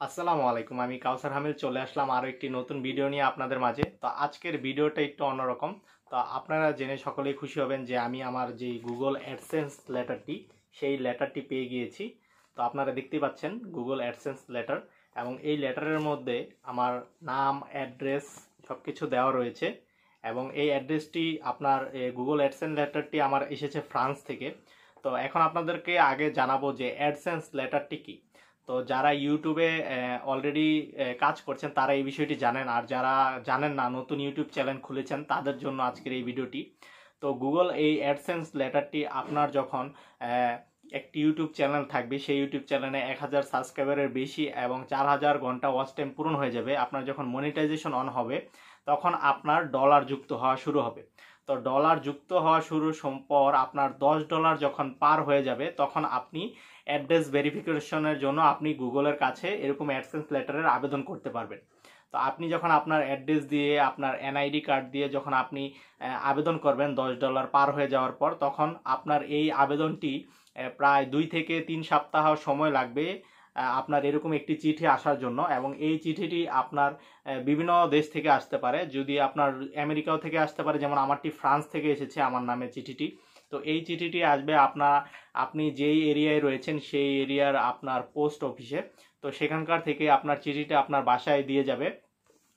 আসসালামু আলাইকুম। আমি কাউসার হামিদ চলে আসলাম আরও একটি নতুন ভিডিও নিয়ে আপনাদের মাঝে। তো আজকের ভিডিওটা একটু অন্যরকম। তো আপনারা জেনে সকলেই খুশি হবেন যে আমি আমার যে গুগল অ্যাডসেন্স লেটারটি সেই লেটারটি পেয়ে গিয়েছি। তো আপনারা দেখতেই পাচ্ছেন গুগল অ্যাডসেন্স লেটার, এবং এই লেটারের মধ্যে আমার নাম, অ্যাড্রেস সব কিছু দেওয়া রয়েছে। এবং এই অ্যাড্রেসটি আপনার গুগল অ্যাডসেন্স লেটারটি আমার এসেছে ফ্রান্স থেকে। তো এখন আপনাদেরকে আগে জানাবো যে অ্যাডসেন্স লেটারটি কী। তো যারা ইউটিউবে অলরেডি কাজ করছেন তারা এই বিষয়টি জানেন, আর যারা জানেন না, নতুন ইউটিউব চ্যানেল খুলেছেন, তাদের জন্য আজকের এই ভিডিওটি। তো গুগল এই অ্যাডসেন্স লেটারটি আপনার যখন একটি ইউটিউব চ্যানেল থাকবে, সেই ইউটিউব চ্যানেলে 1000 সাবস্ক্রাইবারের বেশি এবং 4000 ঘন্টা ওয়াচ টাইম পূরণ হয়ে যাবে, আপনার যখন মনিটাইজেশন অন হবে তখন আপনার ডলার যুক্ত হওয়া শুরু হবে। তো ডলার যুক্ত হওয়া শুরু পর আপনার $10 যখন পার হয়ে যাবে তখন আপনি অ্যাড্রেস ভেরিফিকেশনের জন্য আপনি গুগলের কাছে এরকম অ্যাডসেন্স লেটারের আবেদন করতে পারবেন। তো আপনি যখন আপনার অ্যাড্রেস দিয়ে, আপনার এনআইডি কার্ড দিয়ে যখন আপনি আবেদন করবেন $10 পার হয়ে যাওয়ার পর, তখন আপনার এই আবেদনটি প্রায় 2 থেকে 3 সপ্তাহ সময় লাগবে আপনার এরকম একটি চিঠি আসার জন্য। এবং এই চিঠিটি আপনার বিভিন্ন দেশ থেকে আসতে পারে। যদি আপনার আমেরিকাও থেকে আসতে পারে, যেমন আমারটি ফ্রান্স থেকে এসেছে আমার নামে চিঠিটি। তো এই চিঠিটি আসবে আপনি যেই এরিয়ায় রয়েছেন সেই এরিয়ার আপনার পোস্ট অফিসে। তো সেখানকার থেকে আপনার চিঠিটা আপনার বাসায় দিয়ে যাবে।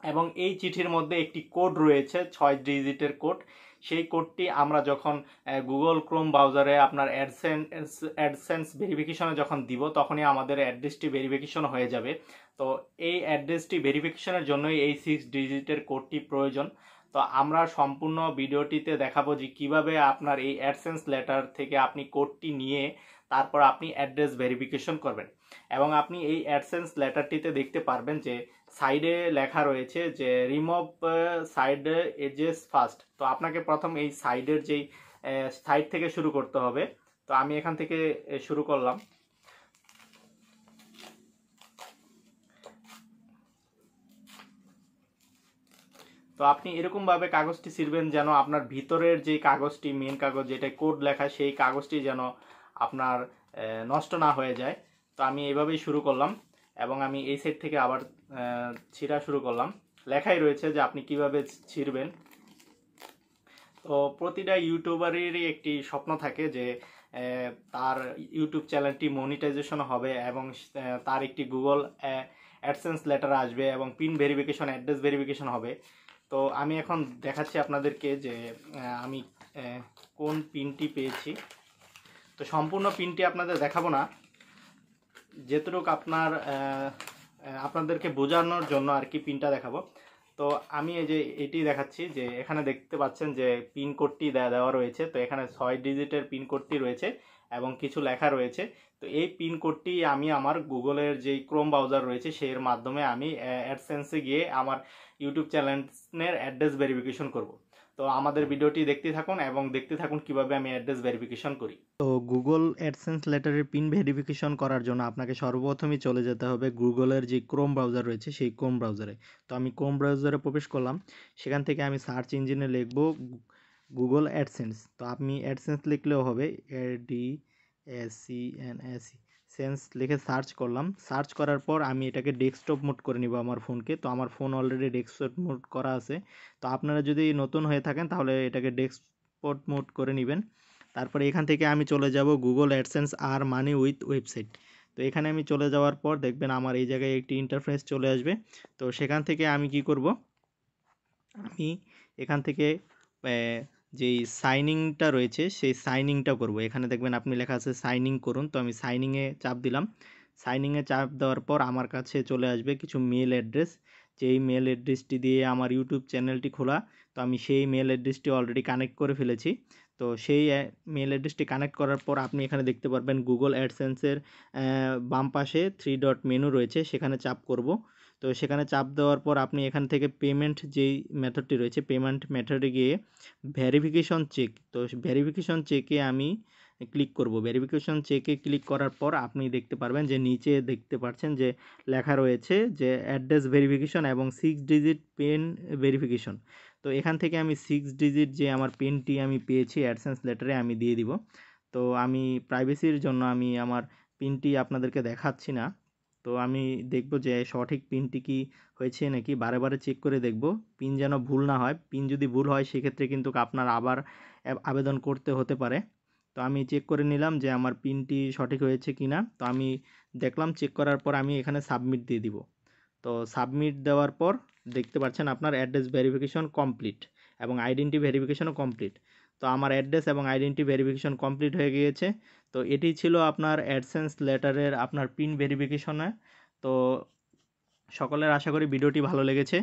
এবং এই চিঠির মধ্যে একটি কোড রয়েছে, 6 ডিজিটের কোড। সেই কোডটি আমরা যখন গুগল ক্রোম ব্রাউজারে আপনার অ্যাডসেন্স ভেরিফিকেশনে যখন দিব, তখনই আমাদের অ্যাড্রেসটি ভেরিফিকেশন হয়ে যাবে। তো এই অ্যাড্রেসটি ভেরিফিকেশনের জন্যই এই 6 ডিজিটের কোডটি প্রয়োজন। তো আমরা সম্পূর্ণ ভিডিওটিতে দেখাবো যে কিভাবে আপনার এই অ্যাডসেন্স লেটার থেকে আপনি কোডটি নিয়ে তারপর আপনি অ্যাড্রেস ভেরিফিকেশন করবেন। এবং আপনি এই অ্যাডসেন্স লেটারটিতে দেখতে পারবেন যে সাইডে লেখা রয়েছে যে রিমুভ সাইড এজেস ফার্স্ট। তো আপনাকে প্রথম এই সাইডের যেই সাইড থেকে শুরু করতে হবে। তো আমি এখান থেকে শুরু করলাম। তো আপনি এরকমভাবে কাগজটি ছিঁড়বেন যেন আপনার ভিতরের যে কাগজটি, মেন কাগজ যেটা কোড লেখা, সেই কাগজটি যেন আপনার নষ্ট না হয়ে যায়। তো আমি এইভাবেই শুরু করলাম এবং আমি এই সাইড থেকে আবার ছিঁড়া শুরু করলাম। লেখাই রয়েছে যে আপনি কিভাবে ছিঁড়বেন। তো প্রতিটা ইউটিউবারেরই একটি স্বপ্ন থাকে যে তার ইউটিউব চ্যানেলটি মনিটাইজেশন হবে এবং তার একটি গুগল অ্যাডসেন্স লেটার আসবে এবং পিন ভেরিফিকেশন, অ্যাড্রেস ভেরিফিকেশন হবে। তো আমি এখন দেখাচ্ছি আপনাদেরকে যে আমি কোন পিনটি পেয়েছি। তো সম্পূর্ণ পিনটি আপনাদের দেখাবো না, যেটুকু আপনাদেরকে বোঝানোর জন্য আর কি পিনটা দেখাবো। তো আমি এই যে এটি দেখাচ্ছি যে এখানে দেখতে পাচ্ছেন যে পিন কোডটি দেওয়া রয়েছে। তো এখানে 6 ডিজিটের পিন কোডটি রয়েছে এবং কিছু লেখা রয়েছে। তো এই পিন কোডটি আমি আমার গুগলের যেই ক্রোম ব্রাউজার রয়েছে সেই মাধ্যমে আমি অ্যাডসেন্সে গিয়ে আমার ইউটিউব চ্যানেলের অ্যাড্রেস ভেরিফিকেশন করব। তো আমাদের ভিডিওটি দেখতে থাকুন এবং দেখতে থাকুন কিভাবে আমি অ্যাড্রেস ভেরিফিকেশন করি। তো গুগল অ্যাডসেন্স লেটারের পিন ভেরিফিকেশন করার জন্য আপনাকে সর্বপ্রথমই চলে যেতে হবে গুগলের যে ক্রোম ব্রাউজার রয়েছে সেই ক্রোম ব্রাউজারে। তো আমি ক্রোম ব্রাউজারে প্রবেশ করলাম। সেখান থেকে আমি সার্চ ইঞ্জিনে লিখব গুগল অ্যাডসেন্স। তো আপনি অ্যাডসেন্স লিখলেও হবে, ADSENS সেন্স লিখে সার্চ করলাম। সার্চ করার পর আমি এটাকে ডেস্কটপ মোড করে নিব আমার ফোনকে। তো আমার ফোন অলরেডি ডেস্কটপ মোড করা আছে। তো আপনারা যদি নতুন হয়ে থাকেন তাহলে এটাকে ডেস্কটপ মোড করে নেবেন। তারপরে এখান থেকে আমি চলে যাব গুগল অ্যাডসেন্স আর মানি উইথ ওয়েবসাইট। তো এখানে আমি চলে যাওয়ার পর দেখবেন আমার এই জায়গায় একটি ইন্টারফেস চলে আসবে। তো সেখান থেকে আমি কি করব, আমি এখান থেকে যেই সাইনিংটা রয়েছে সেই সাইনিংটা করব। এখানে দেখবেন আপনি লেখা আছে সাইনিং করুন। তো আমি সাইনিংয়ে চাপ দিলাম। সাইনিংয়ে চাপ দেওয়ার পর আমার কাছে চলে আসবে কিছু মেল অ্যাড্রেস, যেই মেল অ্যাড্রেসটি দিয়ে আমার ইউটিউব চ্যানেলটি খোলা। তো আমি সেই মেল অ্যাড্রেসটি অলরেডি কানেক্ট করে ফেলেছি। তো সেই মেল অ্যাড্রেসটি কানেক্ট করার পর আপনি এখানে দেখতে পারবেন গুগল অ্যাডসেন্সের বাম পাশে 3 ডট মেনু রয়েছে, সেখানে চাপ করব। তো সেখানে চাপ দেওয়ার পর আপনি এখান থেকে পেমেন্ট যেই মেথডটি রয়েছে, পেমেন্ট মেথডে গিয়ে ভেরিফিকেশন চেক, তো ভেরিফিকেশন চেকে আমি ক্লিক করব। ভেরিফিকেশন চেকে ক্লিক করার পর আপনি দেখতে পারবেন যে নিচে দেখতে পাচ্ছেন যে লেখা রয়েছে যে অ্যাড্রেস ভেরিফিকেশন এবং 6 ডিজিট পিন ভেরিফিকেশন। তো এখান থেকে আমি 6 ডিজিট যে আমার পিনটি আমি পেয়েছি অ্যাডসেন্স লেটারে আমি দিয়ে দিব। তো আমি প্রাইভেসির জন্য আমি আমার পিনটি আপনাদেরকে দেখাচ্ছি না। তো আমি দেখব যে সঠিক পিনটি কি হয়েছে নাকি, বারে বারে চেক করে দেখব পিন যেন ভুল না হয়। পিন যদি ভুল হয় সেক্ষেত্রে কিন্তু আপনার আবার আবেদন করতে হতে পারে। তো আমি চেক করে নিলাম যে আমার পিনটি সঠিক হয়েছে কি না। তো আমি দেখলাম, চেক করার পর আমি এখানে সাবমিট দিয়ে দিব। তো সাবমিট দেওয়ার পর দেখতে পাচ্ছেন আপনার অ্যাড্রেস ভেরিফিকেশন কমপ্লিট এবং আইডেন্টি ভেরিফিকেশনও কমপ্লিট। তো আমার অ্যাড্রেস এবং আইডেন্টি ভেরিফিকেশন কমপ্লিট হয়ে গিয়েছে। তো এটি ছিল আপনার অ্যাডসেন্স লেটারের আপনার পিন ভেরিফিকেশনে। তো সকলের আশা করি ভিডিওটি ভালো লেগেছে।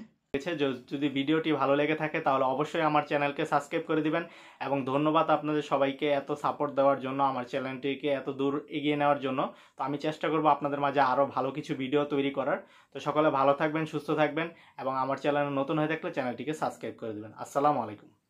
যদি ভিডিওটি ভালো লেগে থাকে তাহলে অবশ্যই আমার চ্যানেলকে সাবস্ক্রাইব করে দিবেন এবং ধন্যবাদ আপনাদের সবাইকে এত সাপোর্ট দেওয়ার জন্য, আমার চ্যানেলটিকে এত দূর এগিয়ে নেওয়ার জন্য। তো আমি চেষ্টা করব আপনাদের মাঝে আরও ভালো কিছু ভিডিও তৈরি করার। তো সকলে ভালো থাকবেন, সুস্থ থাকবেন এবং আমার চ্যানেল নতুন হয়ে থাকলে চ্যানেলটিকে সাবস্ক্রাইব করে দেবেন। আসসালামু আলাইকুম।